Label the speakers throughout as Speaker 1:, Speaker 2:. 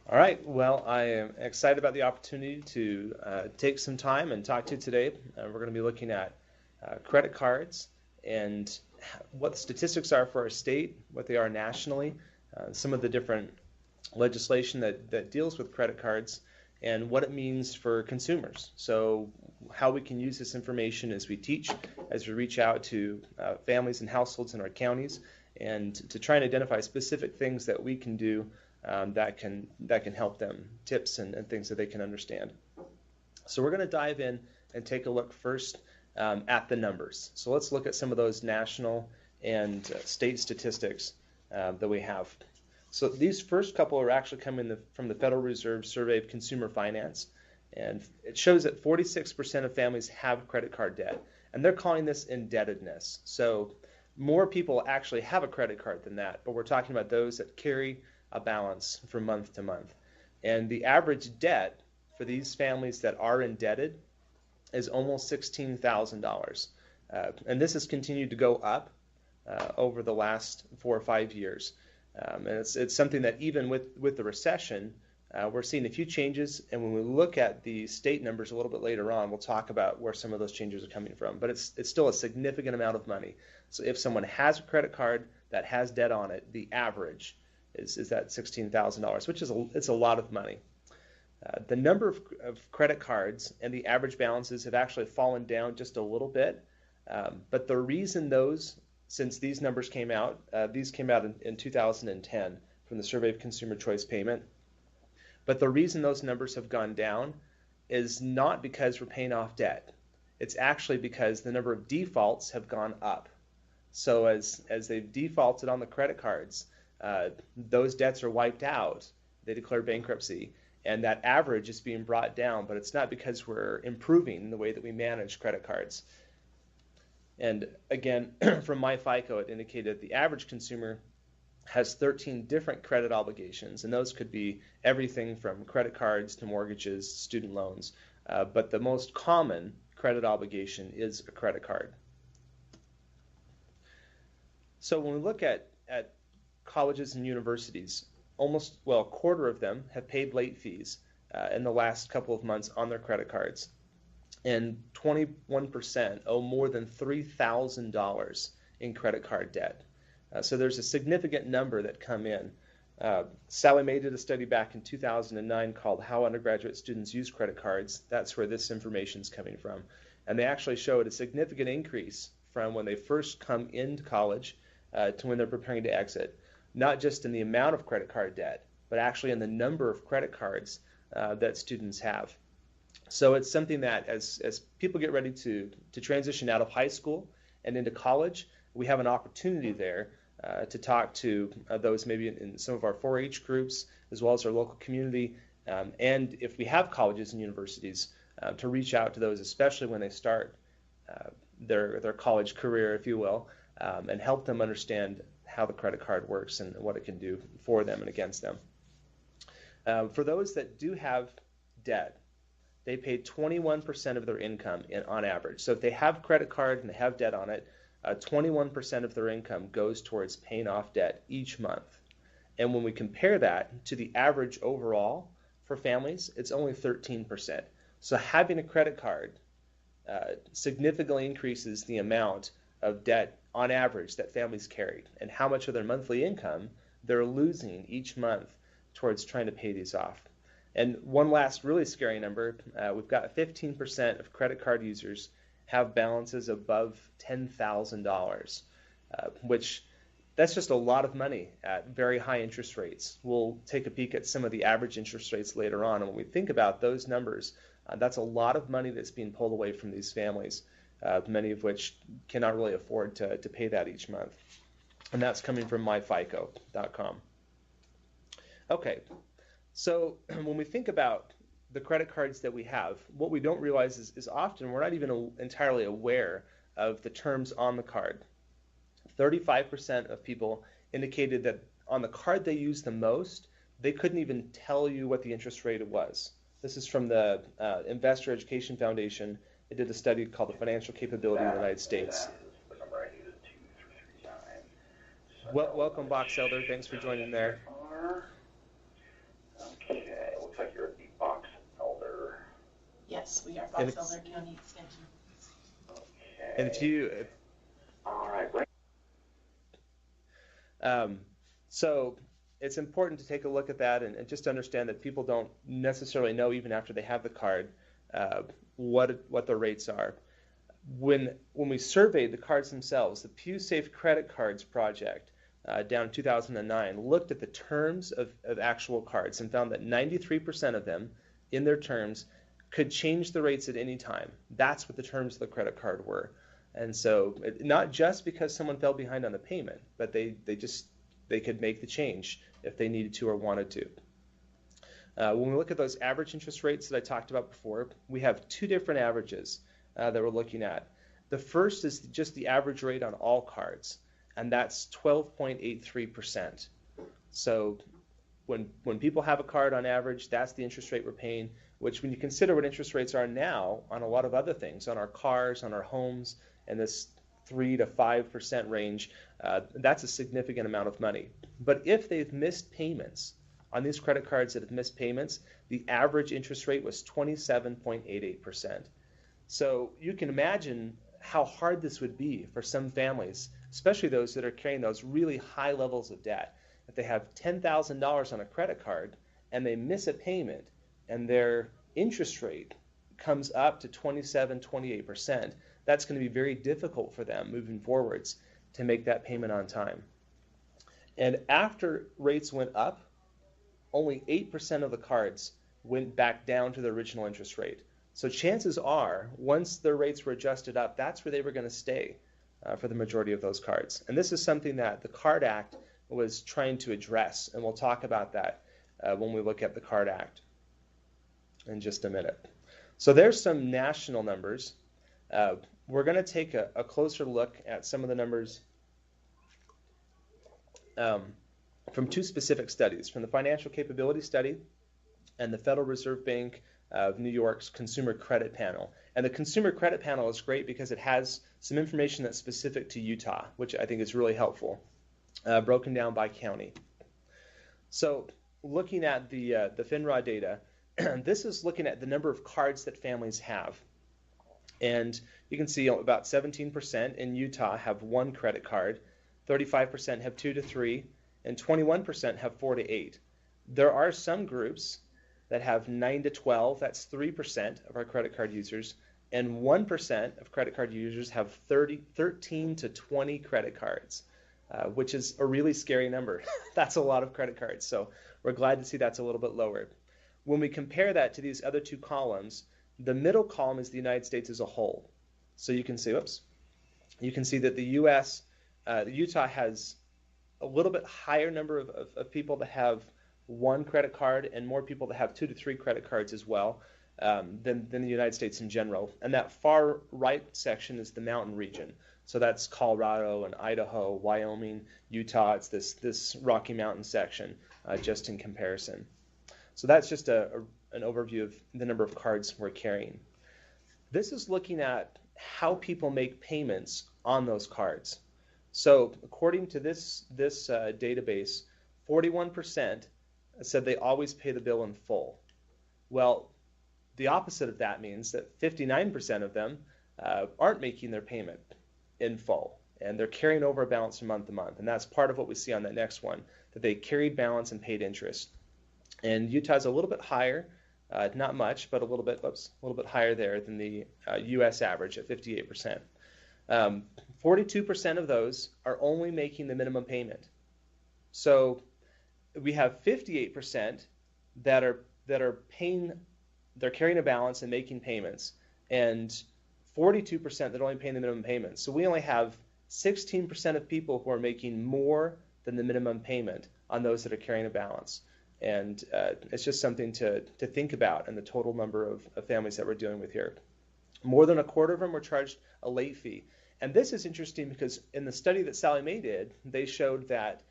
Speaker 1: All right, well, I am excited about the opportunity to take some time and talk to you today. We're going to be looking at credit cards and what the statistics are for our state, what they are nationally, some of the different legislation that deals with credit cards, and what it means for consumers. So how we can use this information as we teach, as we reach out to families and households in our counties, and to try and identify specific things that we can do that can help them, tips and things that they can understand. So we're going to dive in and take a look first at the numbers. So let's look at some of those national and state statistics that we have. So these first couple are actually coming from the Federal Reserve Survey of Consumer Finance, and it shows that 46% of families have credit card debt, and they're calling this indebtedness. So more people actually have a credit card than that, but we're talking about those that carry a balance from month to month. And the average debt for these families that are indebted is almost $16,000. And this has continued to go up over the last 4 or 5 years. And it's something that even with the recession, we're seeing a few changes. And when we look at the state numbers a little bit later on, we'll talk about where some of those changes are coming from. But it's still a significant amount of money. So if someone has a credit card that has debt on it, the average is that $16,000, which is it's a lot of money. The number of credit cards and the average balances have actually fallen down just a little bit. But the reason since these numbers came out, these came out in 2010 from the Survey of Consumer Choice Payment. But the reason those numbers have gone down is not because we're paying off debt. It's actually because the number of defaults have gone up. So as they've defaulted on the credit cards, those debts are wiped out. They declare bankruptcy, and that average is being brought down, but it's not because we're improving the way that we manage credit cards. And again, from my FICO, it indicated the average consumer has 13 different credit obligations, and those could be everything from credit cards to mortgages, student loans. But the most common credit obligation is a credit card. So when we look at colleges and universities, a quarter of them have paid late fees in the last couple of months on their credit cards. And 21% owe more than $3,000 in credit card debt. So there's a significant number that come in. Sally Mae did a study back in 2009 called How Undergraduate Students Use Credit Cards. That's where this information is coming from. And they actually showed a significant increase from when they first come into college to when they're preparing to exit. Not just in the amount of credit card debt, but actually in the number of credit cards that students have. So it's something that as people get ready to transition out of high school and into college, we have an opportunity there to talk to those maybe in some of our 4-H groups, as well as our local community, and if we have colleges and universities, to reach out to those, especially when they start their college career, if you will, and help them understand how the credit card works and what it can do for them and against them. For those that do have debt, they pay 21% of their income on average. So if they have credit card and they have debt on it, 21% of their income goes towards paying off debt each month. And when we compare that to the average overall for families, it's only 13%. So having a credit card significantly increases the amount of debt on average that families carry and how much of their monthly income they're losing each month towards trying to pay these off. And one last really scary number, we've got 15% of credit card users have balances above $10,000, which that's just a lot of money at very high interest rates. We'll take a peek at some of the average interest rates later on, and when we think about those numbers, that's a lot of money that's being pulled away from these families, many of which cannot really afford to pay that each month. And that's coming from myfico.com. Okay, so when we think about the credit cards that we have, what we don't realize is often we're not even entirely aware of the terms on the card. 35% of people indicated that on the card they use the most, they couldn't even tell you what the interest rate was. This is from the Investor Education Foundation. They did a study called the Financial Capability of the United States. Welcome, Box Elder. Thanks for joining there.
Speaker 2: Okay.
Speaker 1: And Fox Elder County Extension. And if you,
Speaker 2: All right.
Speaker 1: so it's important to take a look at that and just understand that people don't necessarily know, even after they have the card, what the rates are. When we surveyed the cards themselves, the Pew Safe Credit Cards Project down in 2009 looked at the terms of actual cards and found that 93% of them, in their terms, could change the rates at any time. That's what the terms of the credit card were. And so not just because someone fell behind on the payment, but they could make the change if they needed to or wanted to. When we look at those average interest rates that I talked about before, we have two different averages that we're looking at. The first is just the average rate on all cards, and that's 12.83%. So when people have a card on average, that's the interest rate we're paying, which when you consider what interest rates are now on a lot of other things, on our cars, on our homes, and this 3 to 5% range, that's a significant amount of money. But if they've missed payments, on these credit cards that have missed payments, the average interest rate was 27.88%. So you can imagine how hard this would be for some families, especially those that are carrying those really high levels of debt. If they have $10,000 on a credit card and they miss a payment and their interest rate comes up to 27, 28%, that's going to be very difficult for them moving forwards to make that payment on time. And after rates went up, only 8% of the cards went back down to the original interest rate. So chances are, once their rates were adjusted up, that's where they were going to stay for the majority of those cards. And this is something that the Card Act was trying to address, and we'll talk about that when we look at the Card Act in just a minute. So there's some national numbers. We're going to take a closer look at some of the numbers from two specific studies, from the Financial Capability Study and the Federal Reserve Bank of New York's Consumer Credit Panel. And the Consumer Credit Panel is great because it has some information that's specific to Utah, which I think is really helpful, broken down by county. So looking at the FINRA data, this is looking at the number of cards that families have. And you can see about 17% in Utah have one credit card, 35% have 2 to 3, and 21% have 4 to 8. There are some groups that have 9 to 12, that's 3% of our credit card users, and 1% of credit card users have 13 to 20 credit cards, which is a really scary number. That's a lot of credit cards, so we're glad to see that's a little bit lower. When we compare that to these other two columns, the middle column is the United States as a whole. So you can see, you can see that the Utah has a little bit higher number of people that have one credit card and more people that have 2 to 3 credit cards as well than the United States in general. And that far right section is the mountain region. So that's Colorado and Idaho, Wyoming, Utah. It's this Rocky Mountain section just in comparison. So that's just an overview of the number of cards we're carrying. This is looking at how people make payments on those cards. So according to this database, 41% said they always pay the bill in full. Well, the opposite of that means that 59% of them aren't making their payment in full, and they're carrying over a balance from month to month. And that's part of what we see on that next one, that they carried balance and paid interest. And Utah's a little bit higher, not much, but a little bit higher there than the U.S. average at 58%. 42% of those are only making the minimum payment. So we have 58% that are paying, they're carrying a balance and making payments, and 42% that are only paying the minimum payment. So we only have 16% of people who are making more than the minimum payment on those that are carrying a balance. And it's just something to think about in the total number of families that we're dealing with here. More than a quarter of them were charged a late fee. And this is interesting because in the study that Sally Mae did, they showed that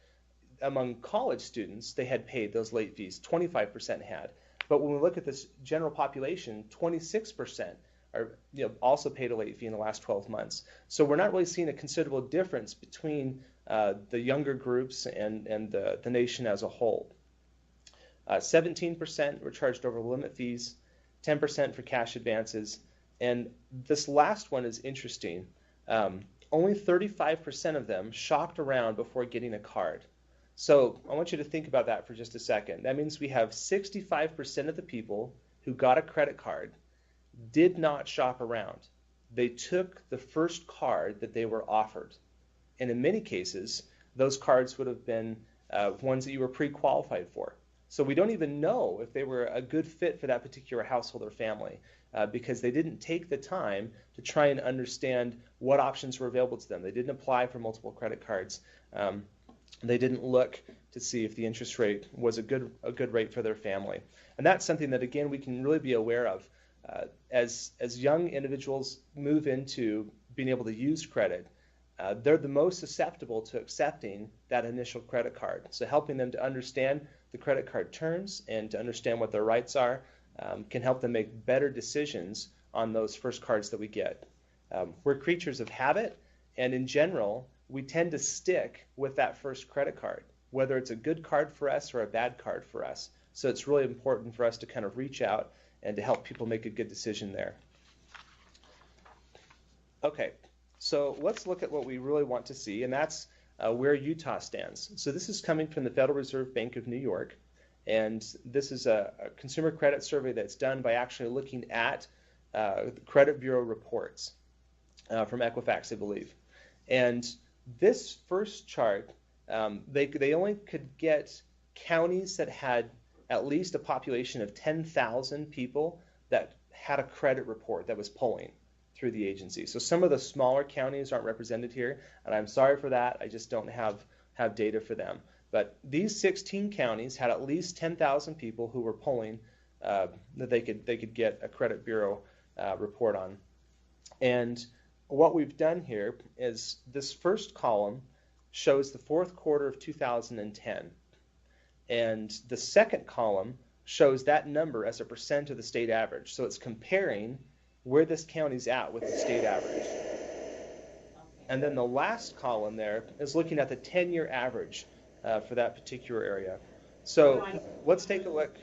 Speaker 1: among college students, they had paid those late fees. 25% had. But when we look at this general population, 26% are also paid a late fee in the last 12 months. So we're not really seeing a considerable difference between the younger groups and the nation as a whole. 17% were charged over limit fees, 10% for cash advances, And this last one is interesting. Only 35% of them shopped around before getting a card. So I want you to think about that for just a second. That means we have 65% of the people who got a credit card did not shop around. They took the first card that they were offered. And in many cases, those cards would have been ones that you were pre-qualified for. So we don't even know if they were a good fit for that particular household or family because they didn't take the time to try and understand what options were available to them. They didn't apply for multiple credit cards. They didn't look to see if the interest rate was a good rate for their family. And that's something that, again, we can really be aware of. As young individuals move into being able to use credit, they're the most susceptible to accepting that initial credit card. So helping them to understand the credit card terms and to understand what their rights are can help them make better decisions on those first cards that we get. We're creatures of habit, and in general, we tend to stick with that first credit card, whether it's a good card for us or a bad card for us. So it's really important for us to kind of reach out and to help people make a good decision there. Okay, so let's look at what we really want to see, and that's where Utah stands. So this is coming from the Federal Reserve Bank of New York, and this is a consumer credit survey that's done by actually looking at credit bureau reports from Equifax, I believe. And this first chart, they only could get counties that had at least a population of 10,000 people that had a credit report that was pulling through the agency. So some of the smaller counties aren't represented here, and I'm sorry for that. I just don't have data for them. But these 16 counties had at least 10,000 people who were pulling that they could get a credit bureau report on. And what we've done here is this first column shows the fourth quarter of 2010. And the second column shows that number as a percent of the state average. So it's comparing where this county's at with the state average. And then the last column there is looking at the 10-year average for that particular area. So let's take a look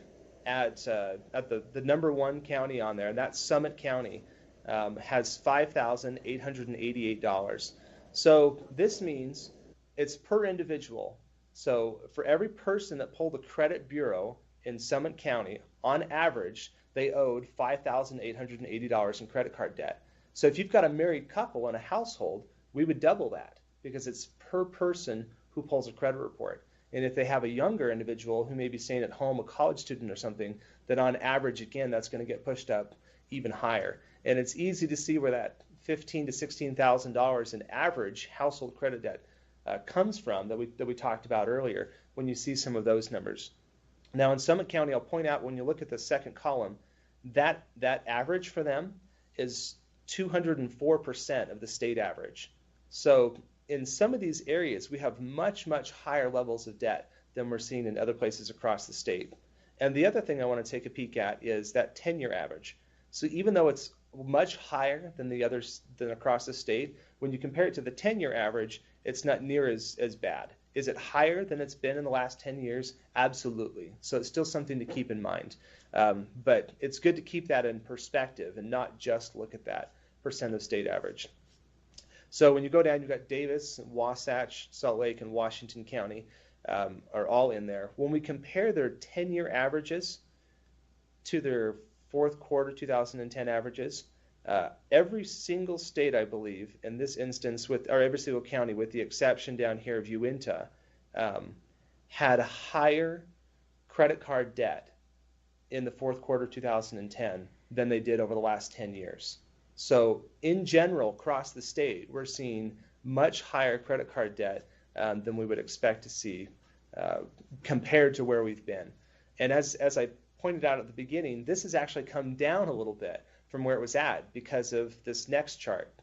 Speaker 1: at the number one county on there, and that's Summit County. Has $5,888. So this means it's per individual. So for every person that pulled a credit bureau in Summit County, on average, they owed $5,880 in credit card debt. So if you've got a married couple in a household, we would double that because it's per person who pulls a credit report. And if they have a younger individual who may be staying at home, a college student or something, then on average, again, that's going to get pushed up even higher. And it's easy to see where that $15,000 to $16,000 in average household credit debt comes from that we talked about earlier when you see some of those numbers. Now in Summit County, I'll point out when you look at the second column, that average for them is 204% of the state average. So in some of these areas, we have much, much higher levels of debt than we're seeing in other places across the state. And the other thing I want to take a peek at is that 10-year average. So even though it's much higher than the others than across the state, when you compare it to the 10-year average, it's not near as bad. Is it higher than it's been in the last 10 years? Absolutely. So it's still something to keep in mind. But it's good to keep that in perspective and not just look at that percent of state average. So when you go down, you've got Davis, Wasatch, Salt Lake, and Washington County are all in there. When we compare their 10-year averages to their fourth quarter 2010 averages, every single state, I believe, in this instance, or every single county, with the exception down here of Uinta, had a higher credit card debt in the fourth quarter 2010 than they did over the last 10 years. So in general, across the state, we're seeing much higher credit card debt than we would expect to see compared to where we've been. And as I pointed out at the beginning, this has actually come down a little bit from where it was at because of this next chart.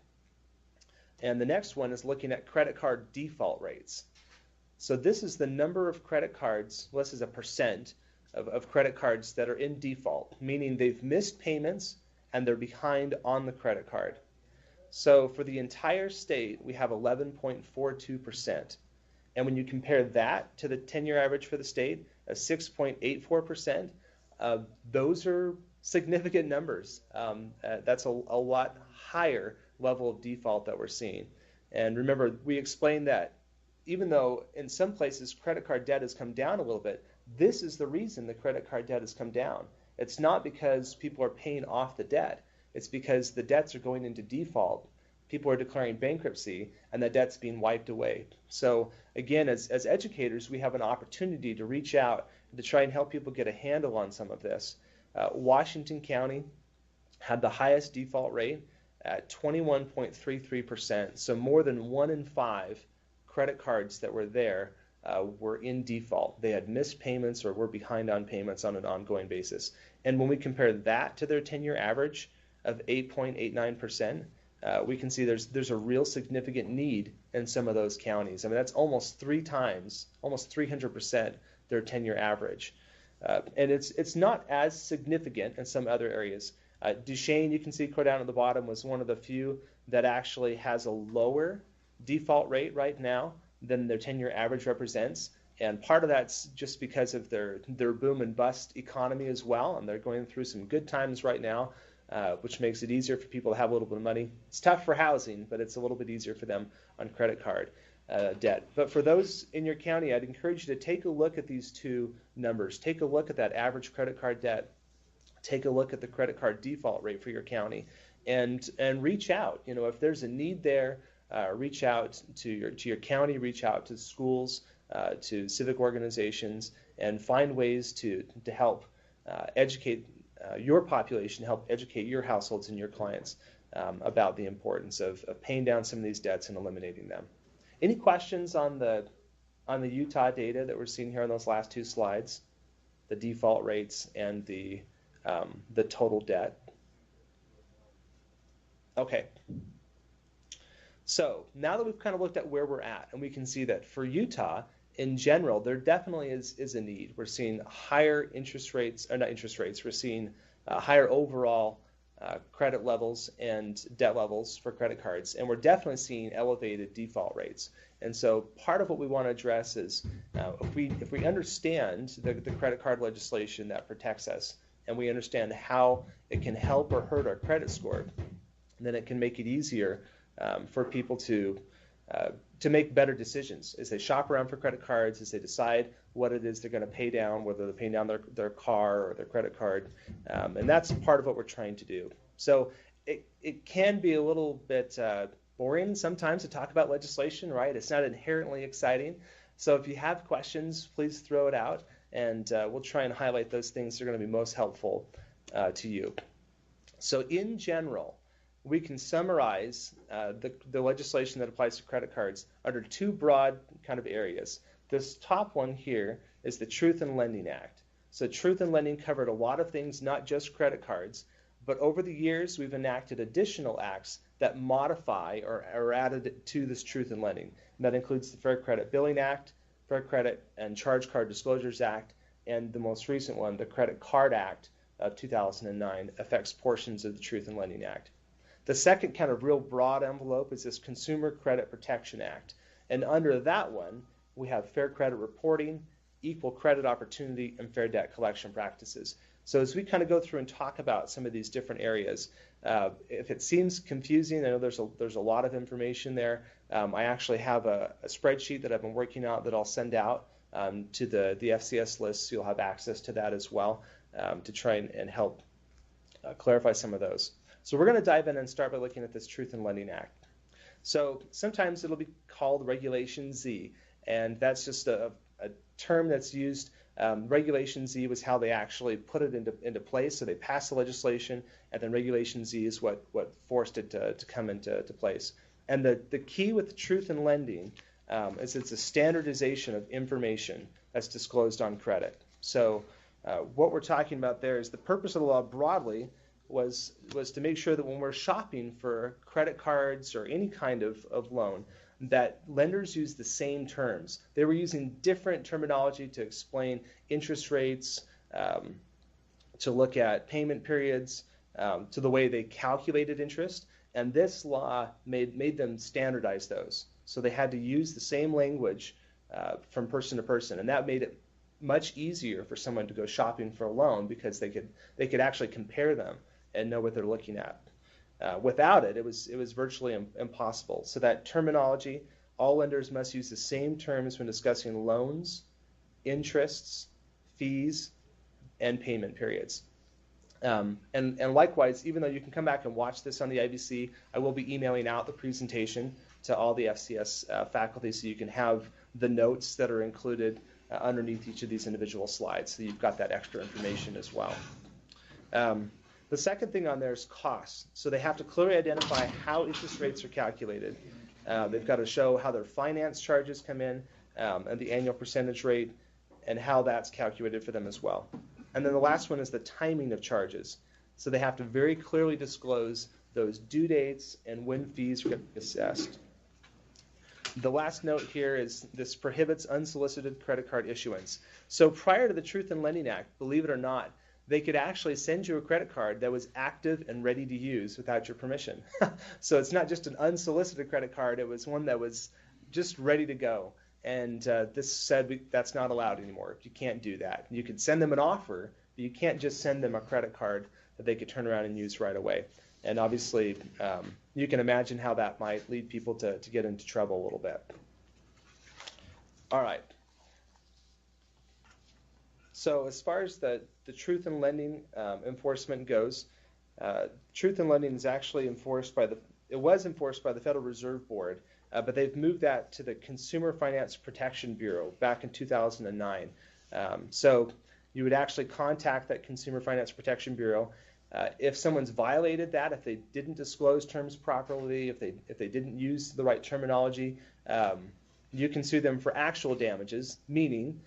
Speaker 1: And the next one is looking at credit card default rates. So this is the number of credit cards, well, this is a percent of credit cards that are in default, meaning they've missed payments and they're behind on the credit card. So for the entire state, we have 11.42%. And when you compare that to the 10-year average for the state of 6.84%, those are significant numbers. That's a lot higher level of default that we're seeing. And remember, we explained that even though in some places credit card debt has come down a little bit, this is the reason the credit card debt has come down. It's not because people are paying off the debt. It's because the debts are going into default. People are declaring bankruptcy, and the debt's being wiped away. So again, as educators, we have an opportunity to reach out to try and help people get a handle on some of this. Washington County had the highest default rate at 21.33%. So more than 1 in 5 credit cards that were there were in default. They had missed payments or were behind on payments on an ongoing basis. And when we compare that to their 10-year average of 8.89%, we can see there's a real significant need in some of those counties. I mean, that's almost 3 times, almost 300% their 10-year average. And it's not as significant in some other areas. Duchesne, you can see down at the bottom, was one of the few that actually has a lower default rate right now than their 10-year average represents. And part of that's just because of their boom and bust economy as well. And they're going through some good times right now, which makes it easier for people to have a little bit of money. It's tough for housing, but it's a little bit easier for them on credit card debt. But for those in your county, I'd encourage you to take a look at these two numbers. Take a look at that average credit card debt. Take a look at the credit card default rate for your county, and reach out. You know, if there's a need there, reach out to your county, reach out to schools, to civic organizations, and find ways to help educate your population, help educate your households and your clients about the importance of paying down some of these debts and eliminating them. Any questions on the Utah data that we're seeing here on those last 2 slides, the default rates and the total debt? Okay. So now that we've kind of looked at where we're at, and we can see that for Utah, in general, there definitely is a need. We're seeing higher interest rates, or not interest rates, we're seeing higher overall credit levels and debt levels for credit cards, and we're definitely seeing elevated default rates. And so part of what we want to address is if we understand the credit card legislation that protects us, and we understand how it can help or hurt our credit score, then it can make it easier for people to make better decisions as they shop around for credit cards, as they decide what it is they're going to pay down, whether they're paying down their car or their credit card. And that's part of what we're trying to do. So it can be a little bit boring sometimes to talk about legislation, right? It's not inherently exciting. So if you have questions, please throw it out, and we'll try and highlight those things that are going to be most helpful to you. So in general, we can summarize the legislation that applies to credit cards under 2 broad kind of areas. This top one here is the Truth in Lending Act. So Truth in Lending covered a lot of things, not just credit cards, but over the years we've enacted additional acts that modify or are added to this Truth in Lending. And that includes the Fair Credit Billing Act, Fair Credit and Charge Card Disclosures Act, and the most recent one, the Credit Card Act of 2009, affects portions of the Truth in Lending Act. The second kind of real broad envelope is this Consumer Credit Protection Act. And under that one, we have fair credit reporting, equal credit opportunity, and fair debt collection practices. So as we kind of go through and talk about some of these different areas, if it seems confusing, I know there's a lot of information there. I actually have a spreadsheet that I've been working out that I'll send out to the FCS list, so you'll have access to that as well to try and help clarify some of those. So we're going to dive in and start by looking at this Truth in Lending Act. So sometimes it'll be called Regulation Z, and that's just a term that's used. Regulation Z was how they actually put it into place. So they passed the legislation, and then Regulation Z is what forced it to come into place. And the key with Truth in Lending is it's a standardization of information that's disclosed on credit. So what we're talking about there is the purpose of the law broadly was to make sure that when we're shopping for credit cards or any kind of loan, that lenders use the same terms. They were using different terminology to explain interest rates, to look at payment periods, to the way they calculated interest, and this law made them standardize those. So they had to use the same language from person to person, and that made it much easier for someone to go shopping for a loan because they could actually compare them and know what they're looking at. Without it, it was virtually impossible. So that terminology, all lenders must use the same terms when discussing loans, interests, fees, and payment periods. And likewise, even though you can come back and watch this on the IVC, I will be emailing out the presentation to all the FCS faculty so you can have the notes that are included underneath each of these individual slides, so you've got that extra information as well. The second thing on there is costs. So they have to clearly identify how interest rates are calculated. They've got to show how their finance charges come in and the annual percentage rate and how that's calculated for them as well. And then the last one is the timing of charges. So they have to very clearly disclose those due dates and when fees are going to be assessed. The last note here is this prohibits unsolicited credit card issuance. So prior to the Truth in Lending Act, believe it or not, they could actually send you a credit card that was active and ready to use without your permission. So it's not just an unsolicited credit card, it was one that was just ready to go. And this said that's not allowed anymore. You can't do that. You could send them an offer, but you can't just send them a credit card that they could turn around and use right away. And obviously, you can imagine how that might lead people to get into trouble a little bit. All right. So as far as the Truth in Lending enforcement goes, Truth in Lending is actually enforced by it was enforced by the Federal Reserve Board, but they've moved that to the Consumer Finance Protection Bureau back in 2009. So you would actually contact that Consumer Finance Protection Bureau. If someone's violated that, if they didn't disclose terms properly, if they didn't use the right terminology, you can sue them for actual damages, meaning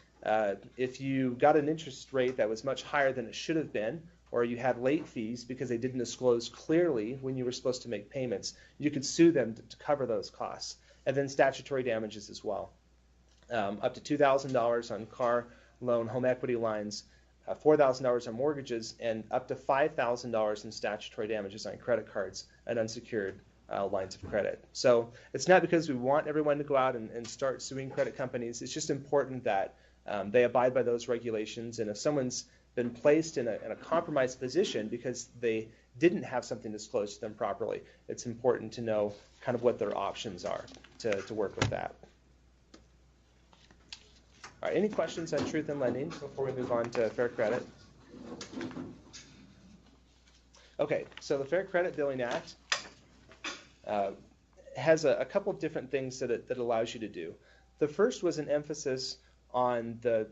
Speaker 1: if you got an interest rate that was much higher than it should have been, or you had late fees because they didn't disclose clearly when you were supposed to make payments, you could sue them to cover those costs. And then statutory damages as well. Up to $2,000 on car loan, home equity lines, $4,000 on mortgages, and up to $5,000 in statutory damages on credit cards and unsecured lines of credit. So it's not because we want everyone to go out and start suing credit companies. It's just important that they abide by those regulations. And if someone's been placed in a compromised position because they didn't have something disclosed to them properly, it's important to know kind of what their options are to work with that. All right, any questions on Truth in Lending before we move on to Fair Credit? Okay, so the Fair Credit Billing Act has a couple of different things that it allows you to do. The first was an emphasis on the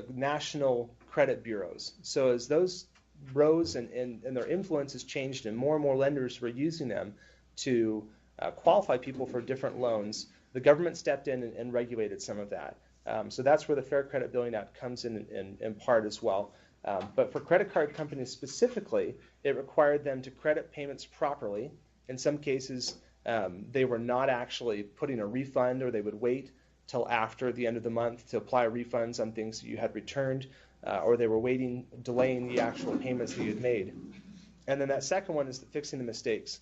Speaker 1: national credit bureaus. So as those rose and their influence has changed and more lenders were using them to qualify people for different loans, the government stepped in and regulated some of that. So that's where the Fair Credit Billing Act comes in part as well. But for credit card companies specifically, it required them to credit payments properly. In some cases, they were not actually putting a refund, or they would wait till after the end of the month to apply refunds on things that you had returned, or they were delaying the actual payments that you had made. And then that second one is fixing the mistakes.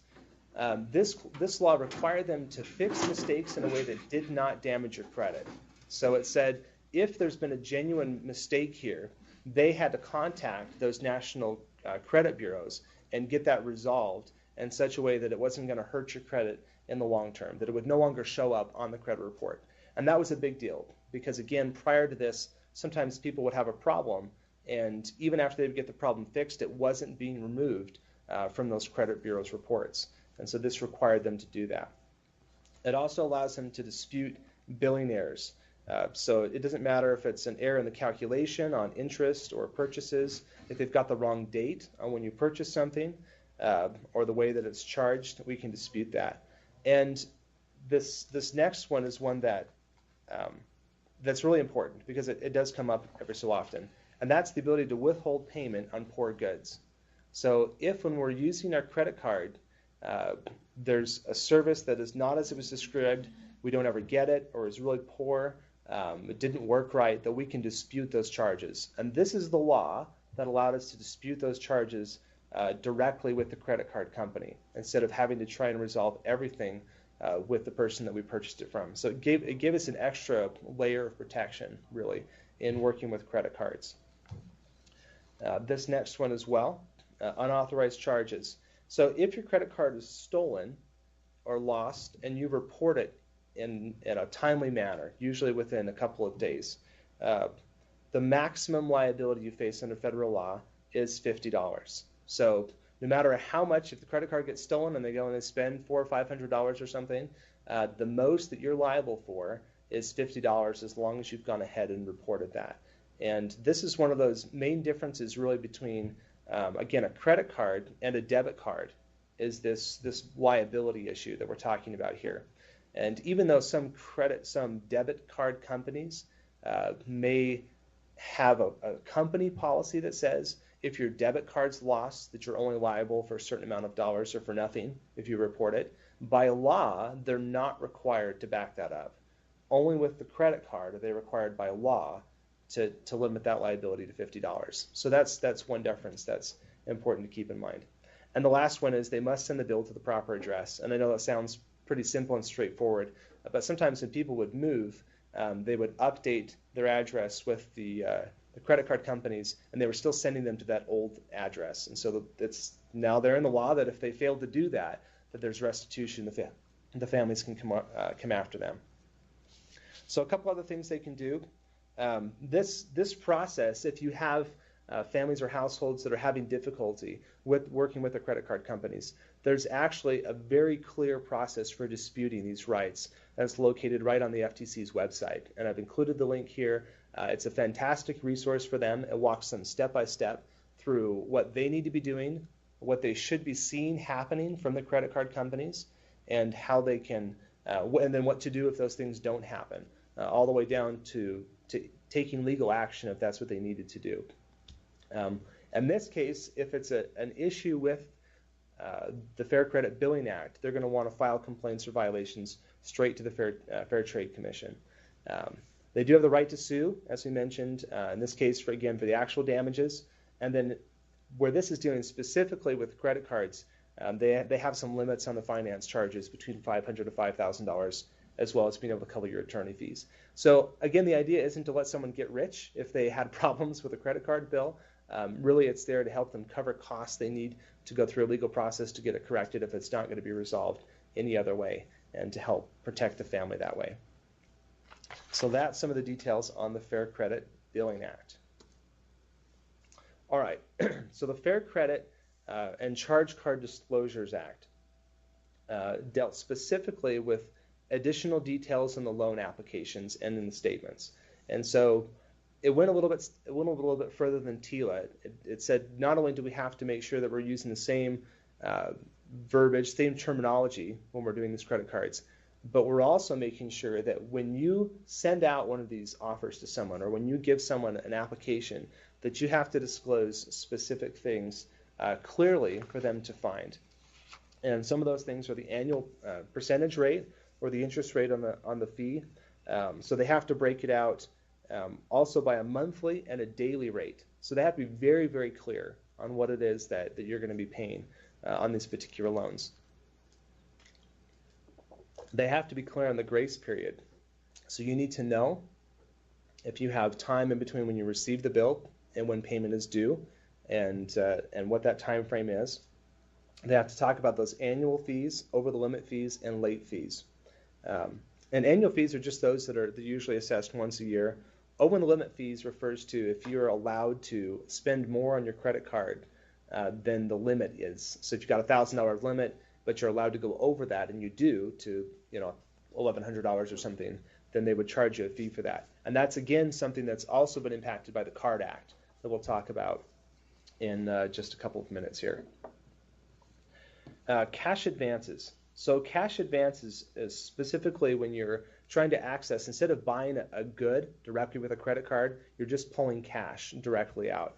Speaker 1: This law required them to fix mistakes in a way that did not damage your credit. So it said if there's been a genuine mistake here, they had to contact those national credit bureaus and get that resolved in such a way that it wasn't going to hurt your credit in the long term, that it would no longer show up on the credit report. And that was a big deal because, again, prior to this, sometimes people would have a problem, and even after they would get the problem fixed, it wasn't being removed from those credit bureaus' reports. And so this required them to do that. It also allows them to dispute billing errors. So it doesn't matter if it's an error in the calculation on interest or purchases, if they've got the wrong date on when you purchase something, or the way that it's charged, we can dispute that. And this next one is one that's really important because it does come up every so often, and that's the ability to withhold payment on poor goods. So if when we're using our credit card, there's a service that is not as it was described, we don't ever get it, or is really poor, it didn't work right, that we can dispute those charges. And this is the law that allowed us to dispute those charges directly with the credit card company instead of having to try and resolve everything with the person that we purchased it from. So it gave us an extra layer of protection, really, in working with credit cards. This next one as well, unauthorized charges. So if your credit card is stolen or lost and you report it in a timely manner, usually within a couple of days, the maximum liability you face under federal law is $50. So no matter how much, if the credit card gets stolen and they go and they spend $400 or $500 or something, the most that you're liable for is $50 as long as you've gone ahead and reported that. And this is one of those main differences really between, again, a credit card and a debit card is this liability issue that we're talking about here. And even though some debit card companies may have a company policy that says if your debit card's lost, that you're only liable for a certain amount of dollars or for nothing if you report it, by law, they're not required to back that up. Only with the credit card are they required by law to limit that liability to $50. So that's one difference that's important to keep in mind. And the last one is they must send the bill to the proper address. And I know that sounds pretty simple and straightforward, but sometimes when people would move, they would update their address with the credit card companies, and they were still sending them to that old address. And so it's now they're in the law that if they fail to do that, that there's restitution. The families can come after them. So a couple other things they can do. This process, if you have families or households that are having difficulty with working with the credit card companies, there's actually a very clear process for disputing these rights that's located right on the FTC's website. And I've included the link here. It's a fantastic resource for them. It walks them step by step through what they need to be doing, what they should be seeing happening from the credit card companies, and how they can, and then what to do if those things don't happen, all the way down to taking legal action if that's what they needed to do. In this case, if it's an issue with the Fair Credit Billing Act, they're going to want to file complaints or violations straight to the Fair Trade Commission. They do have the right to sue, as we mentioned, in this case, for the actual damages. And then where this is dealing specifically with credit cards, they have some limits on the finance charges between $500 to $5,000, as well as being able to cover your attorney fees. So again, the idea isn't to let someone get rich if they had problems with a credit card bill. Really, it's there to help them cover costs they need to go through a legal process to get it corrected if it's not going to be resolved any other way, and to help protect the family that way. So that's some of the details on the Fair Credit Billing Act. All right, so the Fair Credit and Charge Card Disclosures Act dealt specifically with additional details in the loan applications and in the statements. And so it went a little bit further than TILA. It said not only do we have to make sure that we're using the same verbiage, same terminology when we're doing these credit cards, but we're also making sure that when you send out one of these offers to someone, or when you give someone an application, that you have to disclose specific things clearly for them to find. And some of those things are the annual percentage rate or the interest rate on the fee. So they have to break it out also by a monthly and a daily rate. So they have to be very, very clear on what it is that you're going to be paying on these particular loans. They have to be clear on the grace period. So you need to know if you have time in between when you receive the bill and when payment is due, and what that time frame is. They have to talk about those annual fees, over the limit fees, and late fees. And annual fees are just those that are usually assessed once a year. Over the limit fees refers to if you're allowed to spend more on your credit card than the limit is. So if you've got a $1,000 limit, but you're allowed to go over that, and you do to $1,100 or something, then they would charge you a fee for that. And that's, again, something that's also been impacted by the Card Act that we'll talk about in just a couple of minutes here. Cash advances. So cash advances is specifically when you're trying to access, instead of buying a good directly with a credit card, you're just pulling cash directly out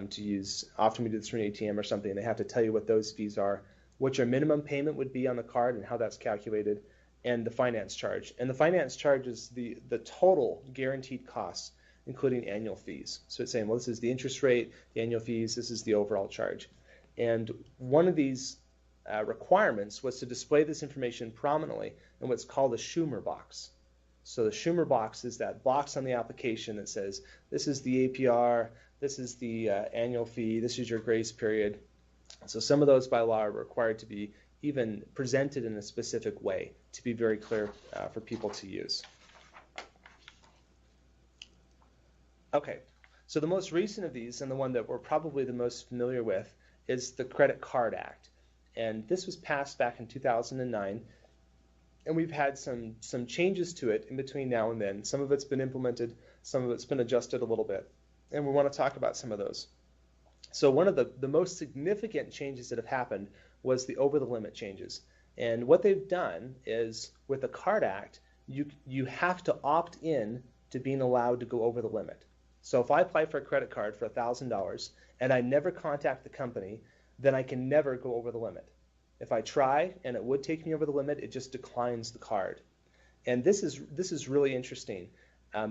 Speaker 1: to use. Often we do this from an ATM or something. They have to tell you what those fees are, what your minimum payment would be on the card and how that's calculated, and the finance charge. And the finance charge is the total guaranteed costs, including annual fees. So it's saying, well, this is the interest rate, the annual fees, this is the overall charge. And one of these requirements was to display this information prominently in what's called a Schumer box. So the Schumer box is that box on the application that says, this is the APR, this is the annual fee, this is your grace period. So some of those by law are required to be even presented in a specific way to be very clear for people to use. Okay, so the most recent of these, and the one that we're probably the most familiar with, is the Credit Card Act. And this was passed back in 2009, and we've had some changes to it in between now and then. Some of it's been implemented, some of it's been adjusted a little bit, and we want to talk about some of those. So one of the most significant changes that have happened was the over-the-limit changes. And what they've done is, with the Card Act, you have to opt in to being allowed to go over the limit. So if I apply for a credit card for $1,000 and I never contact the company, then I can never go over the limit. If I try and it would take me over the limit, it just declines the card. And this is really interesting.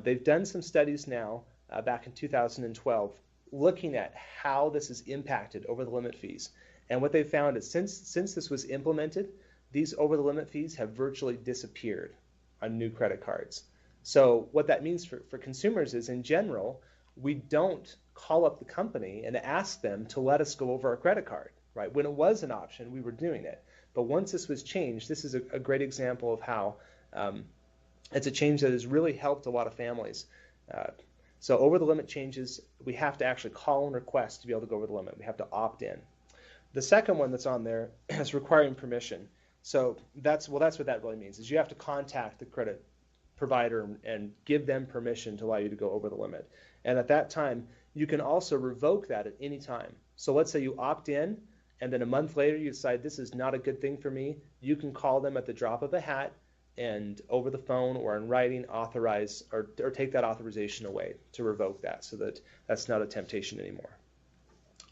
Speaker 1: They've done some studies now back in 2012 looking at how this has impacted over the limit fees. And what they found is since this was implemented, these over the limit fees have virtually disappeared on new credit cards. So what that means for consumers is, in general, we don't call up the company and ask them to let us go over our credit card, right? When it was an option, we were doing it. But once this was changed, this is a great example of how it's a change that has really helped a lot of families. So over the limit changes, we have to actually call and request to be able to go over the limit. We have to opt in. The second one that's on there is requiring permission. So that's what that really means, is you have to contact the credit provider and give them permission to allow you to go over the limit. And at that time, you can also revoke that at any time. So let's say you opt in, and then a month later you decide this is not a good thing for me. You can call them at the drop of a hat and over the phone or in writing authorize or take that authorization away to revoke that, so that that's not a temptation anymore.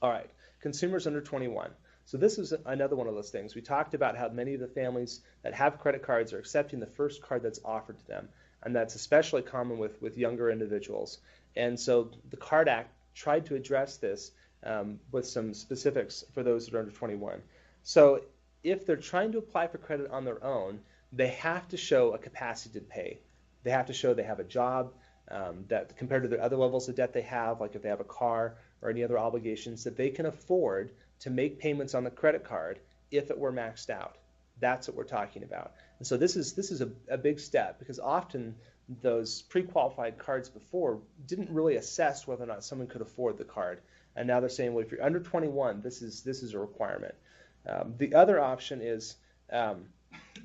Speaker 1: All right, consumers under 21. So this is another one of those things. We talked about how many of the families that have credit cards are accepting the first card that's offered to them, and that's especially common with younger individuals. And so the Card Act tried to address this with some specifics for those that are under 21. So if they're trying to apply for credit on their own, they have to show a capacity to pay. They have to show they have a job, that compared to the other levels of debt they have, like if they have a car or any other obligations, that they can afford to make payments on the credit card if it were maxed out. That's what we're talking about. And so this is a big step, because often those pre-qualified cards before didn't really assess whether or not someone could afford the card. And now they're saying, well, if you're under 21, this is a requirement. The other option is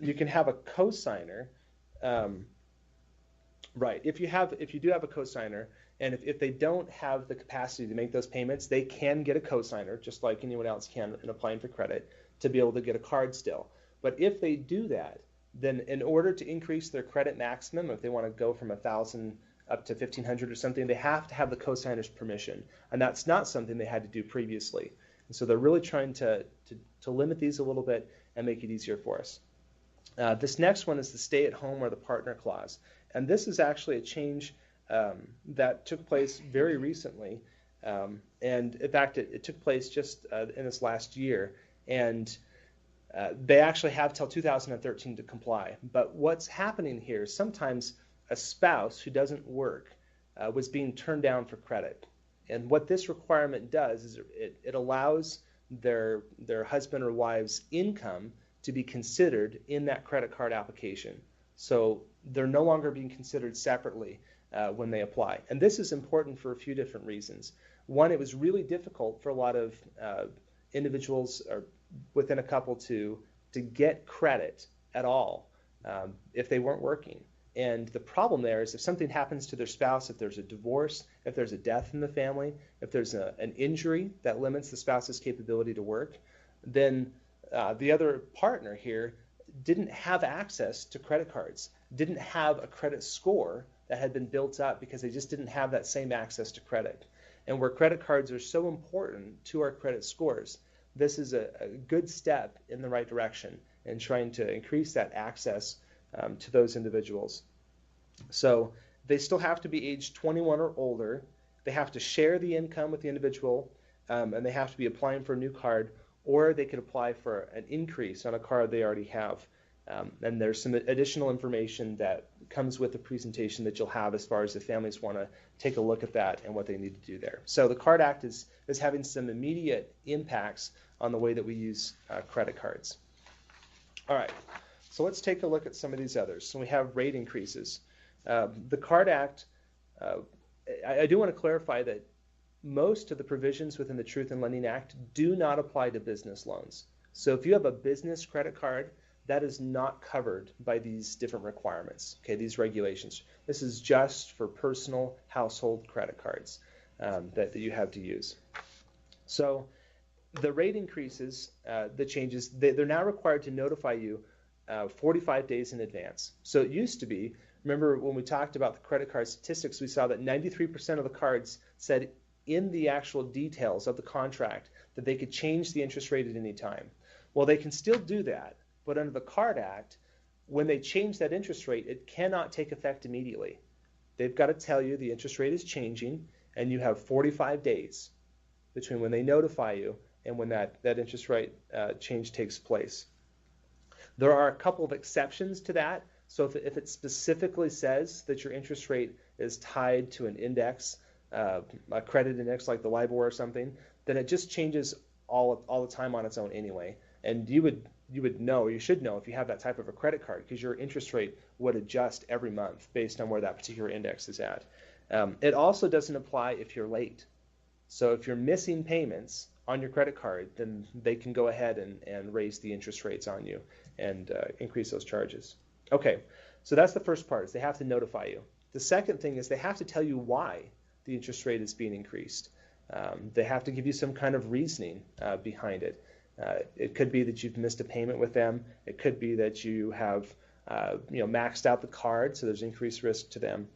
Speaker 1: you can have a cosigner. Right. If you do have a cosigner, and if they don't have the capacity to make those payments, they can get a cosigner, just like anyone else can in applying for credit, to be able to get a card still. But if they do that, then in order to increase their credit maximum, if they want to go from 1,000 up to 1,500 or something, they have to have the cosigner's permission, and that's not something they had to do previously. And so they're really trying to limit these a little bit and make it easier for us. This next one is the stay-at-home or the partner clause. And this is actually a change that took place very recently. And in fact, it took place just in this last year. And they actually have till 2013 to comply. But what's happening here is sometimes a spouse who doesn't work was being turned down for credit. And what this requirement does is it allows their husband or wife's income to be considered in that credit card application. So they're no longer being considered separately when they apply. And this is important for a few different reasons. One, it was really difficult for a lot of individuals or within a couple to get credit at all if they weren't working. And the problem there is if something happens to their spouse, if there's a divorce, if there's a death in the family, if there's an injury that limits the spouse's capability to work, then the other partner here didn't have access to credit cards, didn't have a credit score that had been built up because they just didn't have that same access to credit. And where credit cards are so important to our credit scores, this is a good step in the right direction in trying to increase that access to those individuals. So they still have to be age 21 or older. They have to share the income with the individual, and they have to be applying for a new card, or they could apply for an increase on a card they already have. And there's some additional information that comes with the presentation that you'll have as far as if families want to take a look at that and what they need to do there. So the CARD Act is having some immediate impacts on the way that we use credit cards. All right, so let's take a look at some of these others. So we have rate increases. The CARD Act, I do want to clarify that most of the provisions within the Truth in Lending Act do not apply to business loans. So if you have a business credit card, that is not covered by these different requirements, okay, these regulations. This is just for personal household credit cards that you have to use. So the rate increases, the changes, they're now required to notify you 45 days in advance. So it used to be, remember when we talked about the credit card statistics, we saw that 93% of the cards said in the actual details of the contract that they could change the interest rate at any time. Well, they can still do that, but under the CARD Act, when they change that interest rate, it cannot take effect immediately. They've got to tell you the interest rate is changing, and you have 45 days between when they notify you and when that interest rate change takes place. There are a couple of exceptions to that. So if it specifically says that your interest rate is tied to an index, a credit index like the LIBOR or something, then it just changes all the time on its own anyway. And you would know, or you should know if you have that type of a credit card, because your interest rate would adjust every month based on where that particular index is at. It also doesn't apply if you're late. So if you're missing payments on your credit card, then they can go ahead and raise the interest rates on you and increase those charges. Okay, so that's the first part, is they have to notify you. The second thing is they have to tell you why the interest rate is being increased. They have to give you some kind of reasoning behind it. It could be that you've missed a payment with them. It could be that you have maxed out the card, so there's increased risk to them.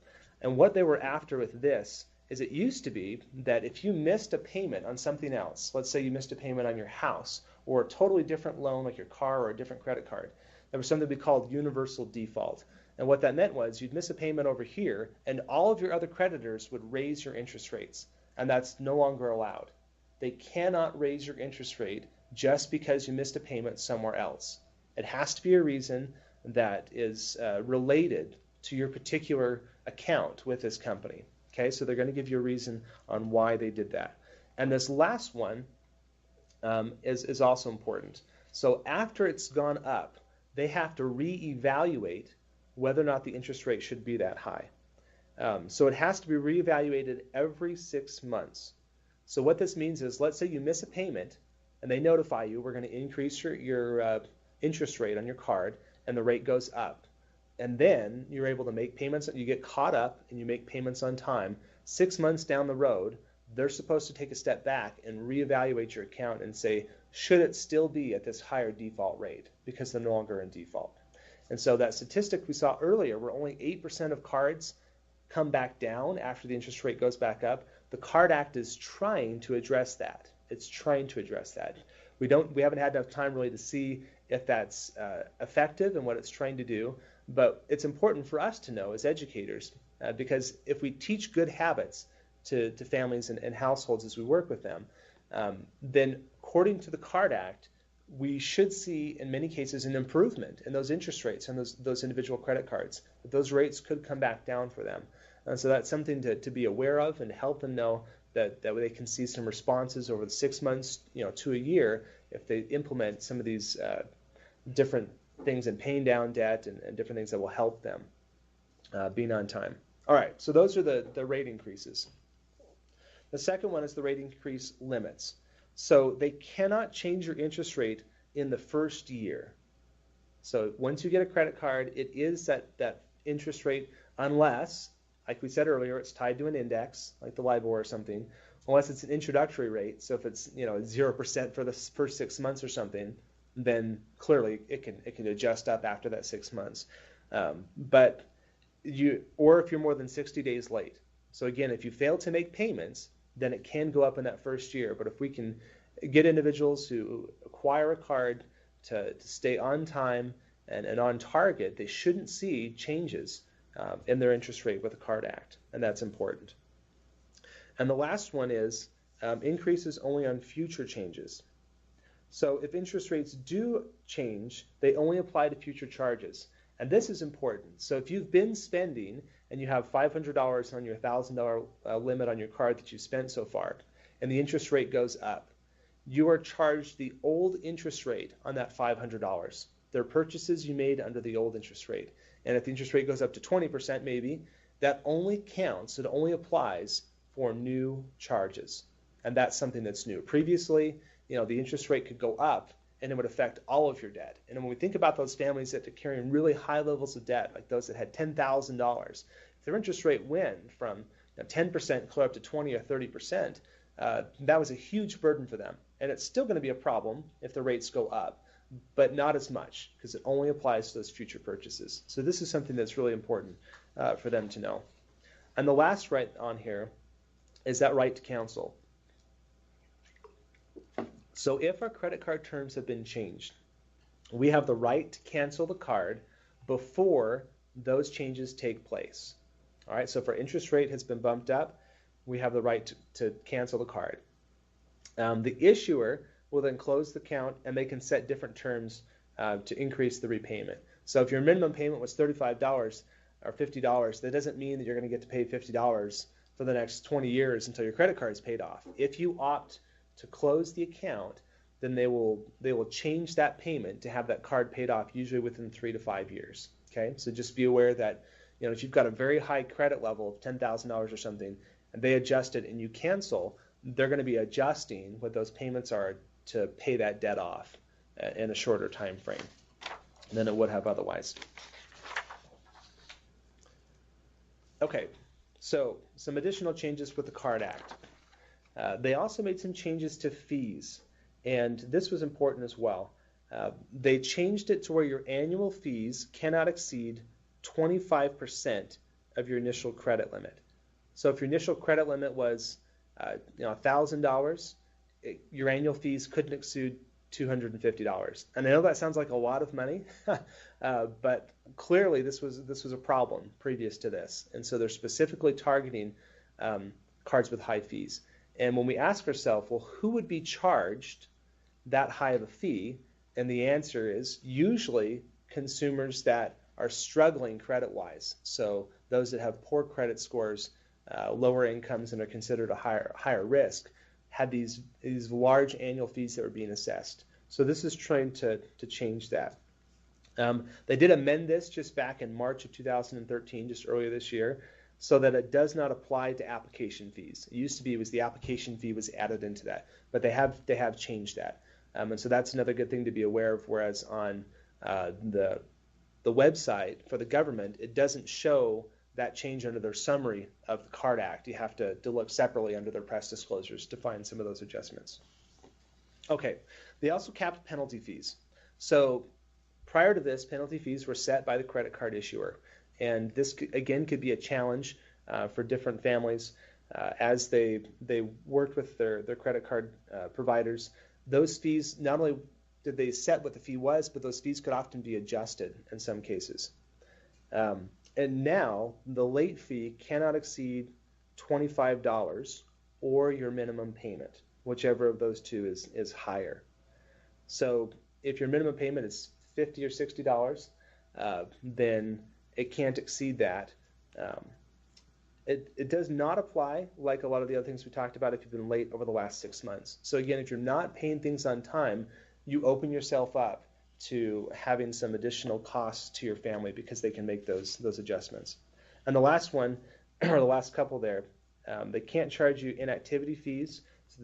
Speaker 1: And what they were after with this is it used to be that if you missed a payment on something else, let's say you missed a payment on your house or a totally different loan like your car or a different credit card, there was something we called universal default. And what that meant was you'd miss a payment over here and all of your other creditors would raise your interest rates, and that's no longer allowed. They cannot raise your interest rate just because you missed a payment somewhere else. It has to be a reason that is related to your particular account with this company. Okay, so they're going to give you a reason on why they did that. And this last one is also important. So after it's gone up, they have to reevaluate whether or not the interest rate should be that high. So it has to be reevaluated every 6 months. So what this means is, let's say you miss a payment and they notify you, we're going to increase your interest rate on your card, and the rate goes up. And then you're able to make payments, you get caught up and you make payments on time. 6 months down the road, they're supposed to take a step back and reevaluate your account and say, should it still be at this higher default rate because they're no longer in default. And so that statistic we saw earlier, where only 8% of cards come back down after the interest rate goes back up, the CARD Act is trying to address that. It's trying to address that. We haven't had enough time really to see if that's effective and what it's trying to do, but it's important for us to know as educators, because if we teach good habits to families and households as we work with them, then according to the CARD Act, we should see in many cases an improvement in those interest rates on those individual credit cards. But those rates could come back down for them. So that's something to be aware of and help them know that they can see some responses over the 6 months to a year if they implement some of these different things in paying down debt and different things that will help them being on time. All right, so those are the rate increases. The second one is the rate increase limits. So they cannot change your interest rate in the first year. So once you get a credit card, it is that interest rate, unless, like we said earlier, it's tied to an index, like the LIBOR or something, unless it's an introductory rate. So if it's 0% for the first 6 months or something, then clearly it can adjust up after that 6 months. Or if you're more than 60 days late. So again, if you fail to make payments, then it can go up in that first year. But if we can get individuals who acquire a card to stay on time and on target, they shouldn't see changes in their interest rate with the CARD Act, and that's important. And the last one is increases only on future changes. So if interest rates do change, they only apply to future charges. And this is important. So if you've been spending and you have $500 on your $1,000 limit on your card that you've spent so far, and the interest rate goes up, you are charged the old interest rate on that $500. They're purchases you made under the old interest rate. And if the interest rate goes up to 20% maybe, that only counts, it only applies for new charges. And that's something that's new. Previously, the interest rate could go up and it would affect all of your debt. And when we think about those families that are carrying really high levels of debt, like those that had $10,000, if their interest rate went from 10% clear up to 20 or 30%, that was a huge burden for them. And it's still going to be a problem if the rates go up, but not as much because it only applies to those future purchases. So this is something that's really important for them to know. And the last right on here is that right to cancel. So if our credit card terms have been changed, we have the right to cancel the card before those changes take place. All right, so if our interest rate has been bumped up, we have the right to cancel the card. The issuer will then close the account and they can set different terms to increase the repayment. So if your minimum payment was $35 or $50, that doesn't mean that you're going to get to pay $50 for the next 20 years until your credit card is paid off. If you opt to close the account, then they will change that payment to have that card paid off usually within 3 to 5 years. Okay, so just be aware that if you've got a very high credit level of $10,000 or something, and they adjust it and you cancel, they're going to be adjusting what those payments are to pay that debt off in a shorter time frame than it would have otherwise. Okay, so some additional changes with the Card Act. They also made some changes to fees, and this was important as well. They changed it to where your annual fees cannot exceed 25% of your initial credit limit. So if your initial credit limit was $1,000, your annual fees couldn't exceed $250. And I know that sounds like a lot of money, but clearly this was a problem previous to this. And so they're specifically targeting cards with high fees. And when we ask ourselves, well, who would be charged that high of a fee? And the answer is usually consumers that are struggling credit-wise. So those that have poor credit scores, lower incomes, and are considered a higher risk, had these large annual fees that were being assessed. So this is trying to change that. They did amend this just back in March of 2013, just earlier this year, so that it does not apply to application fees. It used to be the application fee was added into that, but they have changed that. And so that's another good thing to be aware of, whereas on the website for the government, it doesn't show that change under their summary of the Card Act. You have to look separately under their press disclosures to find some of those adjustments. Okay, they also capped penalty fees. So prior to this, penalty fees were set by the credit card issuer. And this, again, could be a challenge for different families as they worked with their credit card providers. Those fees, not only did they set what the fee was, but those fees could often be adjusted in some cases. And now the late fee cannot exceed $25 or your minimum payment, whichever of those two is higher. So if your minimum payment is $50 or $60, then it can't exceed that. It does not apply, like a lot of the other things we talked about, if you've been late over the last 6 months. So again, if you're not paying things on time, you open yourself up to having some additional costs to your family because they can make those adjustments. And the last one, or the last couple there, they can't charge you inactivity fees.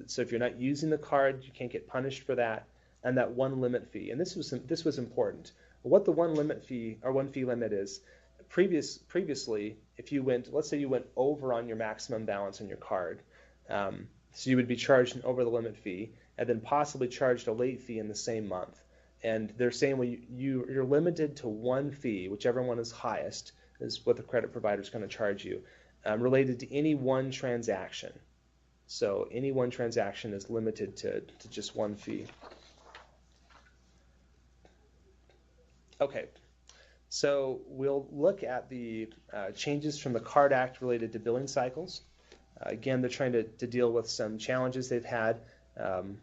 Speaker 1: So if you're not using the card, you can't get punished for that. And that one limit fee. And this was important. What the one fee limit is, previously, if you let's say you went over on your maximum balance on your card, so you would be charged an over the limit fee and then possibly charged a late fee in the same month. And they're saying, well, you're limited to one fee, whichever one is highest is what the credit provider is going to charge you, related to any one transaction. So any one transaction is limited to just one fee. Okay, so we'll look at the changes from the Card Act related to billing cycles. Again, they're trying to deal with some challenges they've had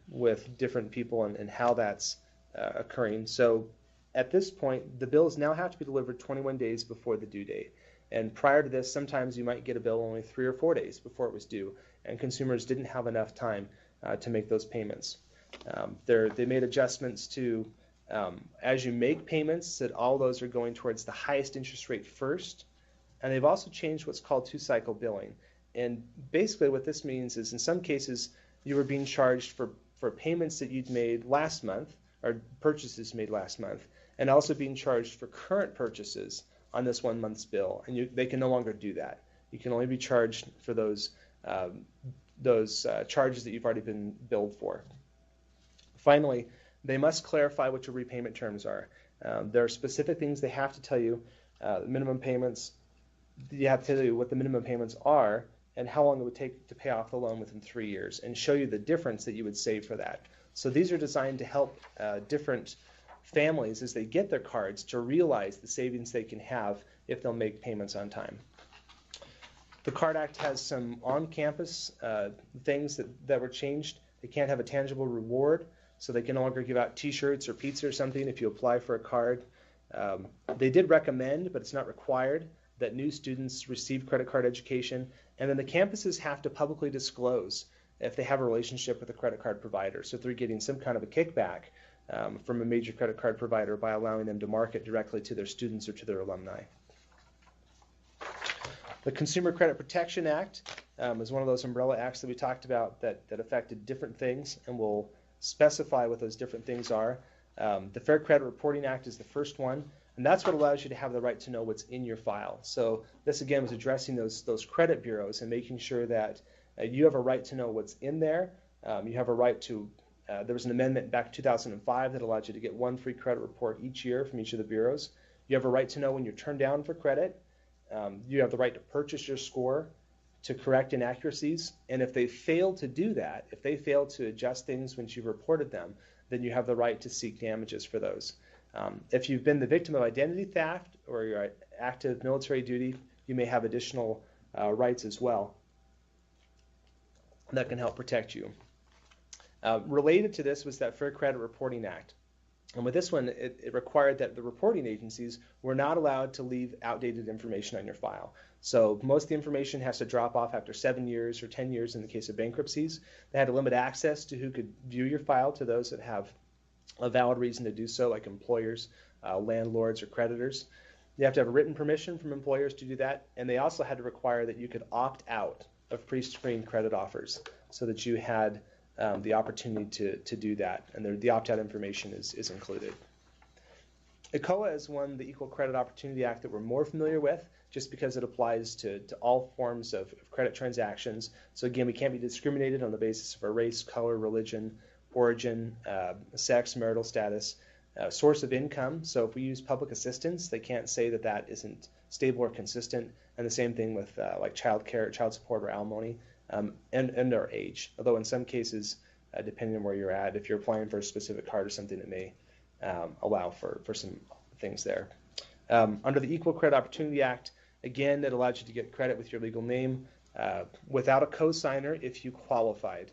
Speaker 1: with different people and how that's occurring. So at this point, the bills now have to be delivered 21 days before the due date. And prior to this, sometimes you might get a bill only 3 or 4 days before it was due, and consumers didn't have enough time to make those payments. They made adjustments to, as you make payments, that all those are going towards the highest interest rate first. And they've also changed what's called two-cycle billing. And basically what this means is in some cases you were being charged for payments that you'd made last month, or purchases made last month, and also being charged for current purchases on this 1 month's bill. And they can no longer do that. You can only be charged for those charges that you've already been billed for. Finally, they must clarify what your repayment terms are. There are specific things they have to tell you, minimum payments. You have to tell you what the minimum payments are and how long it would take to pay off the loan within 3 years, and show you the difference that you would save for that. So these are designed to help different families as they get their cards to realize the savings they can have if they'll make payments on time. The CARD Act has some on-campus things that were changed. They can't have a tangible reward, so they can no longer give out T-shirts or pizza or something if you apply for a card. They did recommend, but it's not required, that new students receive credit card education, and then the campuses have to publicly disclose if they have a relationship with a credit card provider. So if they're getting some kind of a kickback from a major credit card provider by allowing them to market directly to their students or to their alumni. The Consumer Credit Protection Act is one of those umbrella acts that we talked about that affected different things, and we'll specify what those different things are. The Fair Credit Reporting Act is the first one, and that's what allows you to have the right to know what's in your file. So this again was addressing those credit bureaus and making sure that you have a right to know what's in there. You have a right to, there was an amendment back in 2005 that allowed you to get one free credit report each year from each of the bureaus. You have a right to know when you're turned down for credit. You have the right to purchase your score, to correct inaccuracies, and if they fail to do that, if they fail to adjust things when you've reported them, then you have the right to seek damages for those. If you've been the victim of identity theft or you're at active military duty, you may have additional rights as well that can help protect you. Related to this was that Fair Credit Reporting Act. And with this one, it required that the reporting agencies were not allowed to leave outdated information on your file. So most of the information has to drop off after 7 years or 10 years in the case of bankruptcies. They had to limit access to who could view your file to those that have a valid reason to do so, like employers, landlords, or creditors. You have to have a written permission from employers to do that, and they also had to require that you could opt out of pre-screened credit offers so that you had the opportunity to do that, and the opt-out information is included. ECOA is one, the Equal Credit Opportunity Act, that we're more familiar with just because it applies to all forms of credit transactions. So again, we can't be discriminated on the basis of our race, color, religion, origin, sex, marital status, source of income. So if we use public assistance, they can't say that that isn't stable or consistent. And the same thing with like child care, child support, or alimony, and our age. Although in some cases, depending on where you're at, if you're applying for a specific card or something, it may allow for some things there. Under the Equal Credit Opportunity Act, again, it allowed you to get credit with your legal name without a cosigner if you qualified,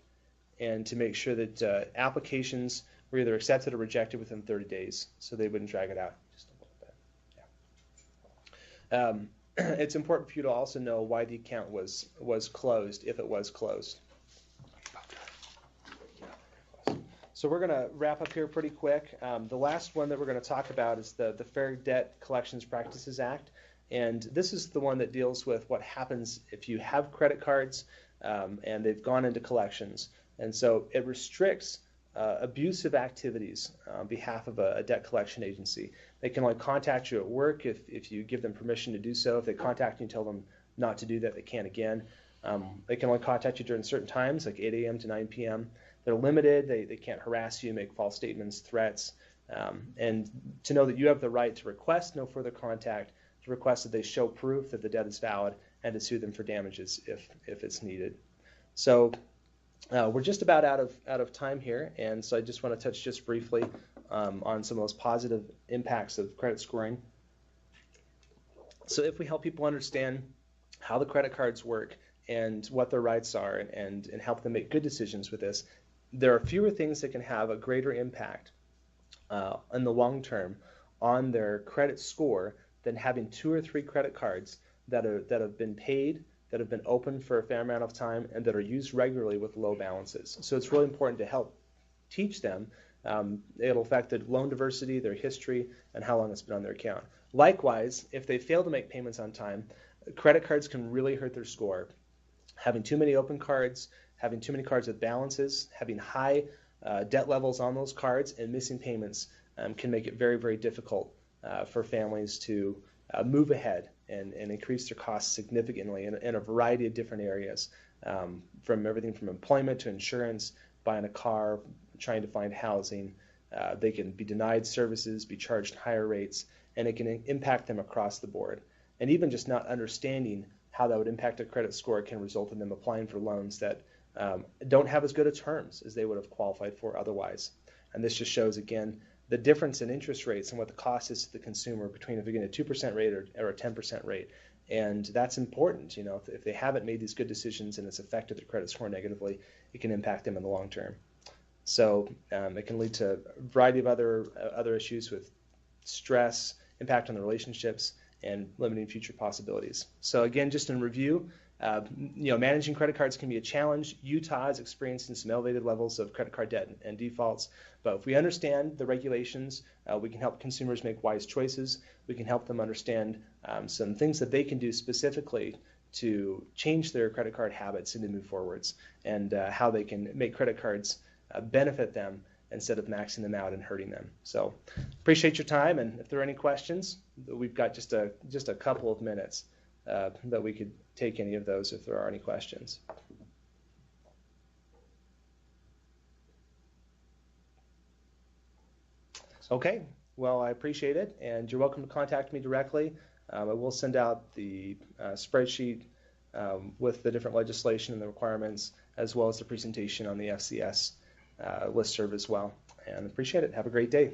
Speaker 1: and to make sure that applications were either accepted or rejected within 30 days, so they wouldn't drag it out just a little bit. Yeah. It's important for you to also know why the account was closed, if it was closed. So we're going to wrap up here pretty quick. The last one that we're going to talk about is the Fair Debt Collections Practices Act. And this is the one that deals with what happens if you have credit cards and they've gone into collections. And so it restricts abusive activities on behalf of a debt collection agency. They can only contact you at work if you give them permission to do so. If they contact you and tell them not to do that, they can again. They can only contact you during certain times, like 8 a.m. to 9 p.m. They're limited. They can't harass you, make false statements, threats. And to know that you have the right to request no further contact, to request that they show proof that the debt is valid, and to sue them for damages if it's needed. So we're just about out of time here, and so I just want to touch just briefly on some of those positive impacts of credit scoring. So if we help people understand how the credit cards work and what their rights are, and help them make good decisions with this, there are fewer things that can have a greater impact in the long term on their credit score than having 2 or 3 credit cards that have been paid, that have been open for a fair amount of time, and that are used regularly with low balances. So it's really important to help teach them. It'll affect their loan diversity, their history, and how long it's been on their account. Likewise, if they fail to make payments on time, credit cards can really hurt their score. Having too many open cards, having too many cards with balances, having high debt levels on those cards, and missing payments can make it very, very difficult for families to move ahead and increase their costs significantly in a variety of different areas, from everything from employment to insurance, buying a car, trying to find housing. They can be denied services, be charged higher rates, and it can impact them across the board. And even just not understanding how that would impact a credit score can result in them applying for loans that don't have as good a terms as they would have qualified for otherwise. And this just shows, again, the difference in interest rates and what the cost is to the consumer between if you're getting a 2% rate or a 10% rate. And that's important. If they haven't made these good decisions and it's affected their credit score negatively, it can impact them in the long term. So it can lead to a variety of other issues with stress, impact on the relationships, and limiting future possibilities. So again, just in review, managing credit cards can be a challenge. Utah is experiencing some elevated levels of credit card debt and defaults. But if we understand the regulations, we can help consumers make wise choices. We can help them understand some things that they can do specifically to change their credit card habits and to move forwards, and how they can make credit cards benefit them instead of maxing them out and hurting them. So appreciate your time, and if there are any questions, we've got just a couple of minutes that we could take any of those if there are any questions. Okay, well, I appreciate it, and you're welcome to contact me directly. I will send out the spreadsheet with the different legislation and the requirements, as well as the presentation on the FCS listserv as well. And appreciate it. Have a great day.